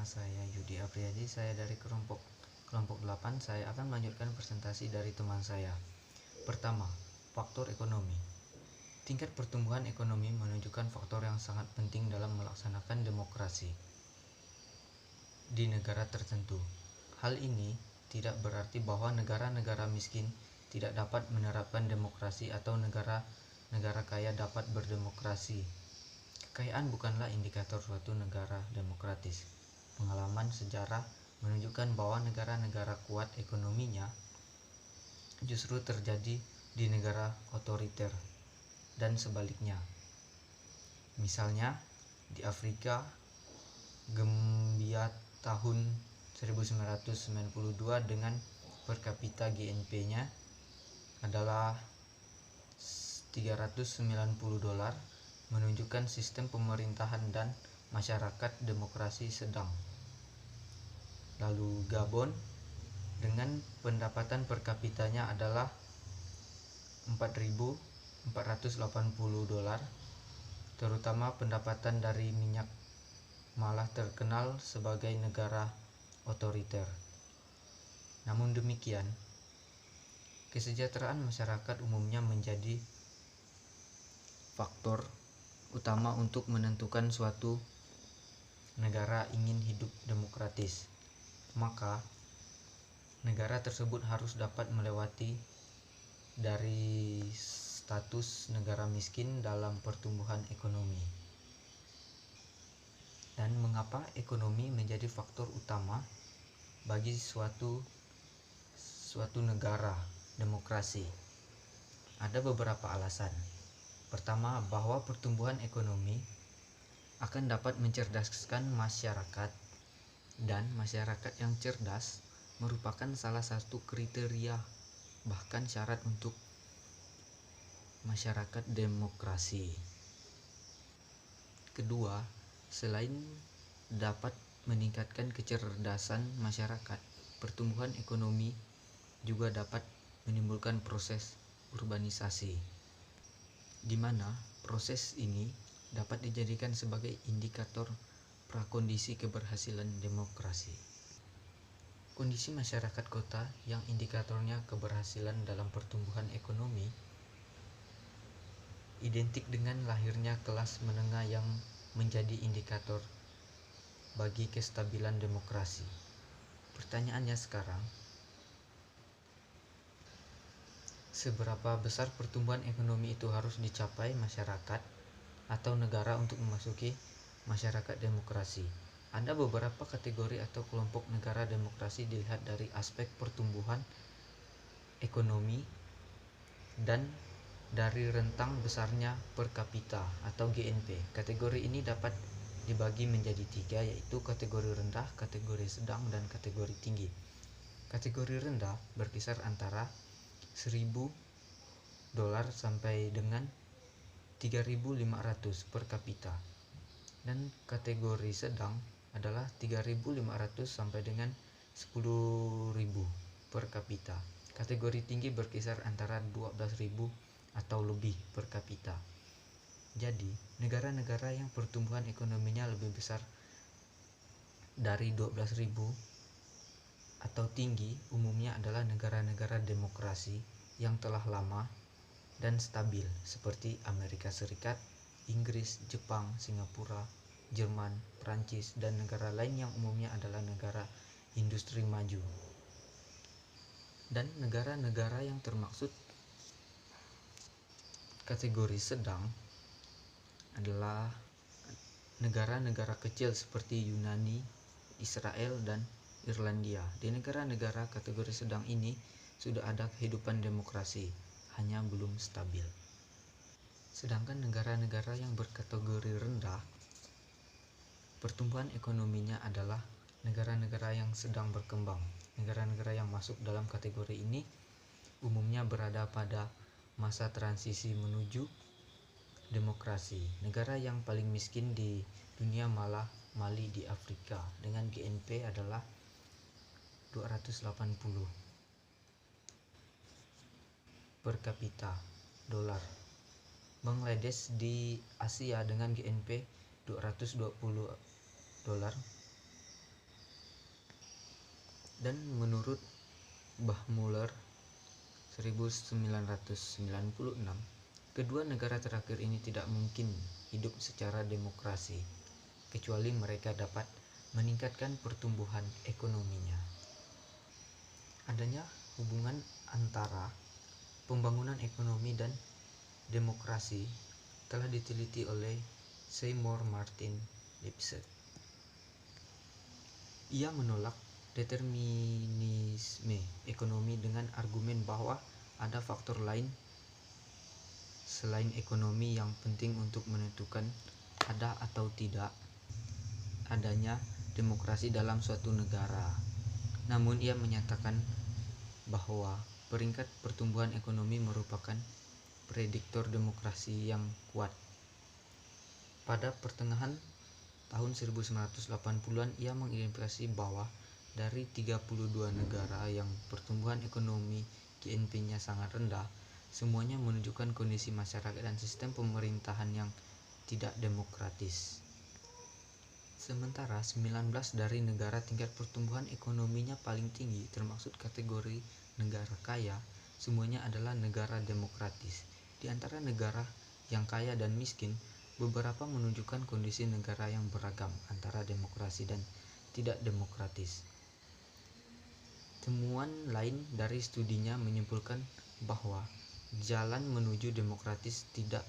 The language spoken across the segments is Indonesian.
Nama saya Yudi Apriyadi, saya dari kelompok 8. Saya akan melanjutkan presentasi dari teman saya. Pertama, faktor ekonomi. Tingkat pertumbuhan ekonomi menunjukkan faktor yang sangat penting dalam melaksanakan demokrasi di negara tertentu. Hal ini tidak berarti bahwa negara-negara miskin tidak dapat menerapkan demokrasi atau negara kaya dapat berdemokrasi. Kekayaan bukanlah indikator suatu negara demokratis. Pengalaman sejarah menunjukkan bahwa negara-negara kuat ekonominya justru terjadi di negara otoriter dan sebaliknya. Misalnya, di Afrika, Gambia tahun 1992 dengan per kapita GNP-nya adalah $390 menunjukkan sistem pemerintahan dan masyarakat demokrasi sedang. Lalu Gabon dengan pendapatan per kapitanya adalah $4.480, terutama pendapatan dari minyak malah terkenal sebagai negara otoriter. Namun demikian, kesejahteraan masyarakat umumnya menjadi faktor utama untuk menentukan suatu negara ingin hidup demokratis. Maka, negara tersebut harus dapat melewati dari status negara miskin dalam pertumbuhan ekonomi. Dan mengapa ekonomi menjadi faktor utama bagi suatu negara demokrasi? Ada beberapa alasan. Pertama, bahwa pertumbuhan ekonomi akan dapat mencerdaskan masyarakat, dan masyarakat yang cerdas merupakan salah satu kriteria bahkan syarat untuk masyarakat demokrasi. Kedua, selain dapat meningkatkan kecerdasan masyarakat, pertumbuhan ekonomi juga dapat menimbulkan proses urbanisasi, di mana proses ini dapat dijadikan sebagai indikator prakondisi keberhasilan demokrasi. Kondisi masyarakat kota yang indikatornya keberhasilan dalam pertumbuhan ekonomi identik dengan lahirnya kelas menengah yang menjadi indikator bagi kestabilan demokrasi. Pertanyaannya sekarang, seberapa besar pertumbuhan ekonomi itu harus dicapai masyarakat atau negara untuk memasuki masyarakat demokrasi? Ada beberapa kategori atau kelompok negara demokrasi dilihat dari aspek pertumbuhan ekonomi dan dari rentang besarnya per kapita atau GNP. Kategori ini dapat dibagi menjadi 3, yaitu kategori rendah, kategori sedang, dan kategori tinggi. Kategori rendah berkisar antara $1.000 sampai dengan $3.500 per kapita, dan kategori sedang adalah $3.500 sampai dengan $10.000 per kapita. Kategori tinggi berkisar antara $12.000 atau lebih per kapita. Jadi, negara-negara yang pertumbuhan ekonominya lebih besar dari 12.000 atau tinggi umumnya adalah negara-negara demokrasi yang telah lama dan stabil seperti Amerika Serikat, Inggris, Jepang, Singapura, Jerman, Prancis, dan negara lain yang umumnya adalah negara industri maju. Dan negara-negara yang termaksud kategori sedang adalah negara-negara kecil seperti Yunani, Israel, dan Irlandia. Di negara-negara kategori sedang ini sudah ada kehidupan demokrasi, hanya belum stabil. Sedangkan negara-negara yang berkategori rendah, pertumbuhan ekonominya adalah negara-negara yang sedang berkembang. Negara-negara yang masuk dalam kategori ini umumnya berada pada masa transisi menuju demokrasi. Negara yang paling miskin di dunia malah Mali di Afrika dengan GNP adalah 280 per kapita dolar. Bangladesh di Asia dengan GNP $220 Dan menurut Bahmuller 1996, kedua negara terakhir ini tidak mungkin hidup secara demokrasi kecuali mereka dapat meningkatkan pertumbuhan ekonominya. Adanya hubungan antara pembangunan ekonomi dan demokrasi telah diteliti oleh Seymour Martin Lipset. Ia menolak determinisme ekonomi dengan argumen bahwa ada faktor lain selain ekonomi yang penting untuk menentukan ada atau tidak adanya demokrasi dalam suatu negara. Namun ia menyatakan bahwa peringkat pertumbuhan ekonomi merupakan prediktor demokrasi yang kuat. Pada pertengahan tahun 1980-an ia mengidentifikasi bahwa dari 32 negara yang pertumbuhan ekonomi GNP-nya sangat rendah, semuanya menunjukkan kondisi masyarakat dan sistem pemerintahan yang tidak demokratis. Sementara 19 dari negara tingkat pertumbuhan ekonominya paling tinggi, termasuk kategori negara kaya, semuanya adalah negara demokratis. Di antara negara yang kaya dan miskin, beberapa menunjukkan kondisi negara yang beragam antara demokrasi dan tidak demokratis. Temuan lain dari studinya menyimpulkan bahwa jalan menuju demokratis tidak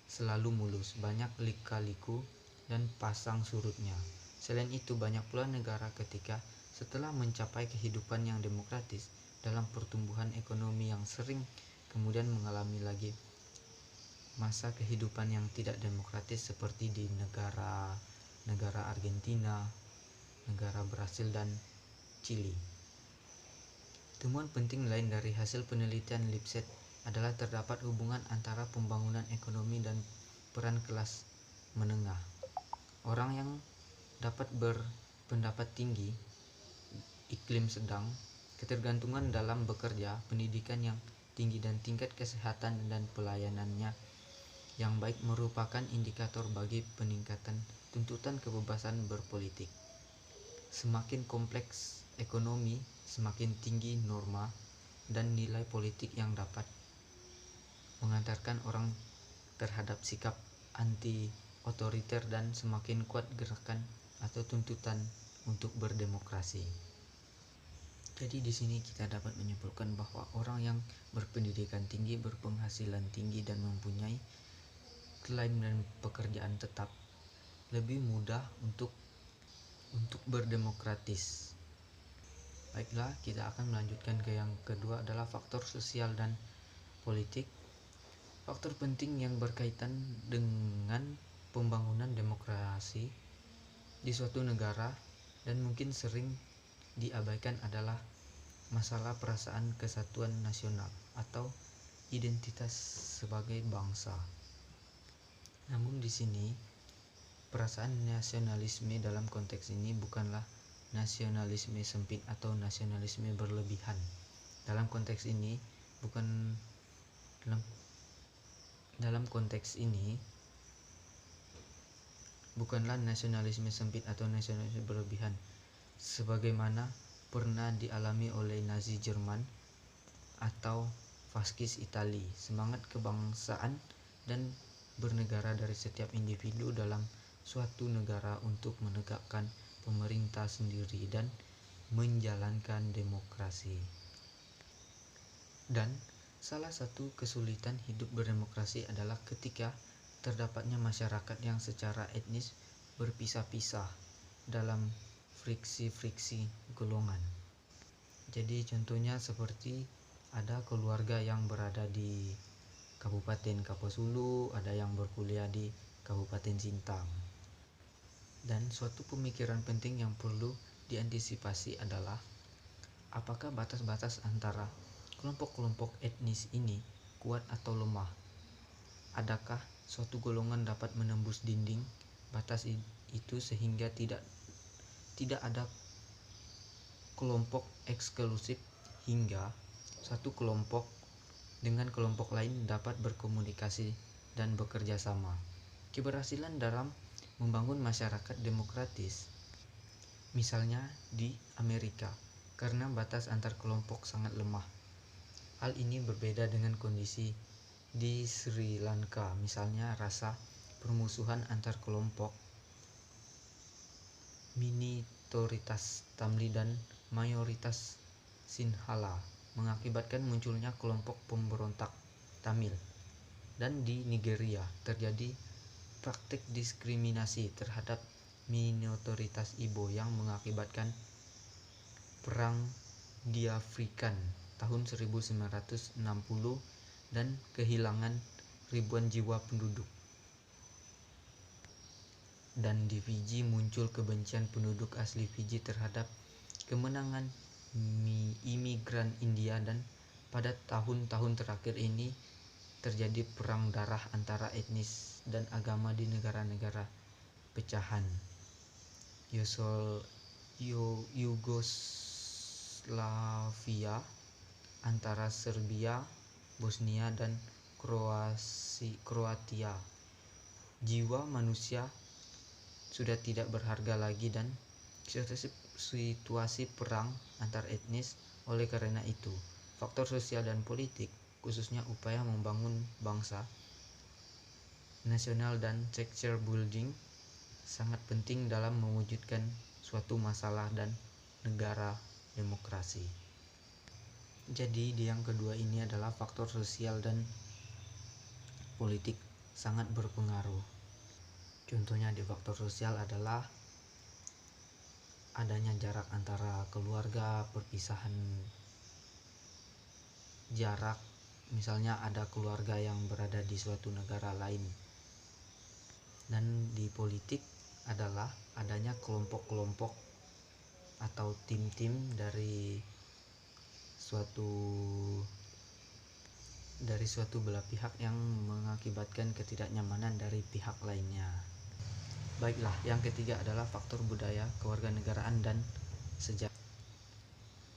selalu mulus, banyak lika-liku dan pasang surutnya. Selain itu, banyak pula negara ketika setelah mencapai kehidupan yang demokratis dalam pertumbuhan ekonomi yang sering kemudian mengalami lagi masa kehidupan yang tidak demokratis seperti di negara Argentina, negara Brasil dan Chili. Temuan penting lain dari hasil penelitian Lipset adalah terdapat hubungan antara pembangunan ekonomi dan peran kelas menengah. Orang yang dapat berpendapat tinggi, iklim sedang, ketergantungan dalam bekerja, pendidikan yang tinggi dan tingkat kesehatan dan pelayanannya yang baik merupakan indikator bagi peningkatan tuntutan kebebasan berpolitik. Semakin kompleks ekonomi, semakin tinggi norma dan nilai politik yang dapat mengantarkan orang terhadap sikap anti-otoriter dan semakin kuat gerakan atau tuntutan untuk berdemokrasi. Jadi di sini kita dapat menyimpulkan bahwa orang yang berpendidikan tinggi, berpenghasilan tinggi dan mempunyai klaim dan pekerjaan tetap lebih mudah untuk berdemokratis. Baiklah, kita akan melanjutkan ke yang kedua adalah faktor sosial dan politik. Faktor penting yang berkaitan dengan pembangunan demokrasi di suatu negara dan mungkin sering diabaikan adalah masalah perasaan kesatuan nasional atau identitas sebagai bangsa. Namun di sini perasaan nasionalisme dalam konteks ini bukanlah nasionalisme sempit atau nasionalisme berlebihan. Dalam konteks ini bukanlah nasionalisme sempit atau nasionalisme berlebihan sebagaimana pernah dialami oleh Nazi Jerman atau Faskis Itali. Semangat kebangsaan dan bernegara dari setiap individu dalam suatu negara untuk menegakkan pemerintah sendiri dan menjalankan demokrasi. Dan salah satu kesulitan hidup berdemokrasi adalah ketika terdapatnya masyarakat yang secara etnis berpisah-pisah dalam friksi-friksi golongan. Jadi contohnya seperti ada keluarga yang berada di Kabupaten Kapuasulu, ada yang berkuliah di Kabupaten Sintang. Dan suatu pemikiran penting yang perlu diantisipasi adalah apakah batas-batas antara kelompok-kelompok etnis ini kuat atau lemah? Adakah suatu golongan dapat menembus dinding batas itu sehingga tidak ada kelompok eksklusif hingga satu kelompok dengan kelompok lain dapat berkomunikasi dan bekerja sama. Keberhasilan dalam membangun masyarakat demokratis, misalnya di Amerika, karena batas antar kelompok sangat lemah. Hal ini berbeda dengan kondisi di Sri Lanka, misalnya rasa permusuhan antar kelompok minoritas Tamil dan mayoritas Sinhala mengakibatkan munculnya kelompok pemberontak Tamil. Dan di Nigeria terjadi praktik diskriminasi terhadap minoritas Igbo yang mengakibatkan Perang Diafrikan tahun 1960 dan kehilangan ribuan jiwa penduduk. Dan di Fiji muncul kebencian penduduk asli Fiji terhadap kemenangan imigran India, dan pada tahun-tahun terakhir ini terjadi perang darah antara etnis dan agama di negara-negara pecahan Yugoslavia, antara Serbia, Bosnia, dan Kroasia. Jiwa manusia sudah tidak berharga lagi dan situasi perang antar etnis. Oleh karena itu, faktor sosial dan politik, khususnya upaya membangun bangsa nasional dan structure building, sangat penting dalam mewujudkan suatu masalah dan negara demokrasi. Jadi di yang kedua ini adalah faktor sosial dan politik sangat berpengaruh. Contohnya di faktor sosial adalah adanya jarak antara keluarga, perpisahan jarak, misalnya ada keluarga yang berada di suatu negara lain. Dan di politik adalah adanya kelompok-kelompok atau tim-tim dari suatu belah pihak yang mengakibatkan ketidaknyamanan dari pihak lainnya. Baiklah, yang ketiga adalah faktor budaya, kewarganegaraan, dan sejarah.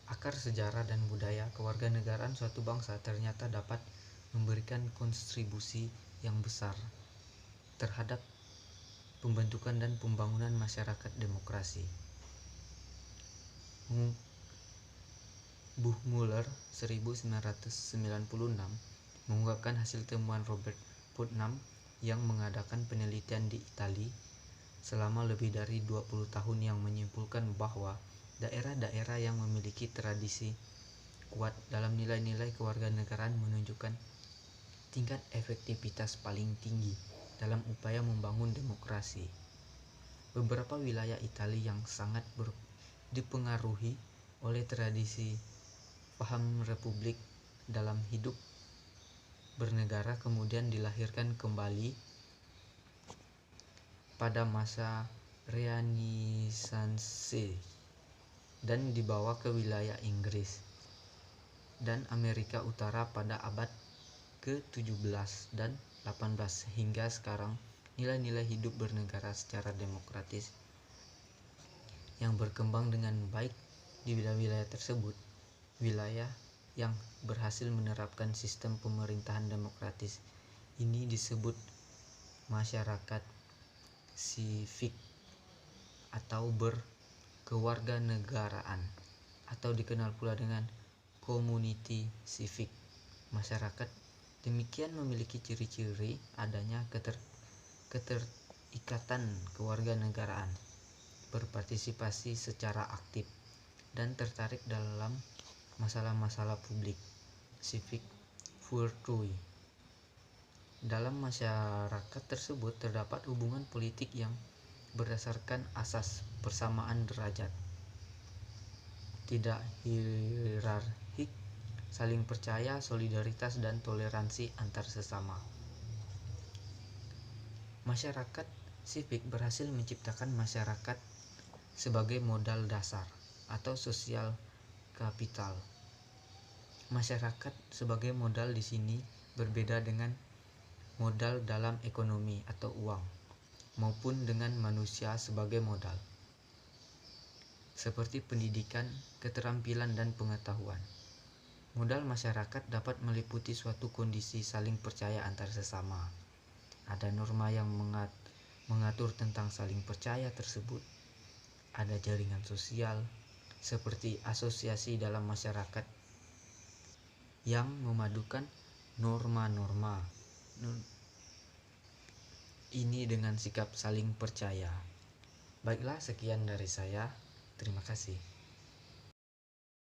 Akar sejarah dan budaya kewarganegaraan suatu bangsa ternyata dapat memberikan kontribusi yang besar terhadap pembentukan dan pembangunan masyarakat demokrasi. Buchmuller 1996 mengungkapkan hasil temuan Robert Putnam yang mengadakan penelitian di Italia selama lebih dari 20 tahun, yang menyimpulkan bahwa daerah-daerah yang memiliki tradisi kuat dalam nilai-nilai kewarganegaraan menunjukkan tingkat efektivitas paling tinggi dalam upaya membangun demokrasi. Beberapa wilayah Italia yang sangat dipengaruhi oleh tradisi paham republik dalam hidup bernegara kemudian dilahirkan kembali pada masa Renaissance dan dibawa ke wilayah Inggris dan Amerika Utara pada abad ke-17 dan 18. Hingga sekarang, nilai-nilai hidup bernegara secara demokratis yang berkembang dengan baik di wilayah tersebut. Wilayah yang berhasil menerapkan sistem pemerintahan demokratis ini disebut masyarakat sivik atau berkewarganegaraan, atau dikenal pula dengan community civic. Masyarakat demikian memiliki ciri-ciri adanya keterikatan kewarganegaraan, berpartisipasi secara aktif, dan tertarik dalam masalah-masalah publik, civic virtue. Dalam masyarakat tersebut terdapat hubungan politik yang berdasarkan asas persamaan derajat, tidak hierarkik, saling percaya, solidaritas, dan toleransi antar sesama. Masyarakat sivik berhasil menciptakan masyarakat sebagai modal dasar atau sosial kapital. Masyarakat sebagai modal di sini berbeda dengan modal dalam ekonomi atau uang, maupun dengan manusia sebagai modal, seperti pendidikan, keterampilan, dan pengetahuan. Modal masyarakat dapat meliputi suatu kondisi saling percaya antar sesama. Ada norma yang mengatur tentang saling percaya tersebut. Ada jaringan sosial, seperti asosiasi dalam masyarakat yang memadukan norma-norma ini dengan sikap saling percaya. Baiklah, sekian dari saya. Terima kasih.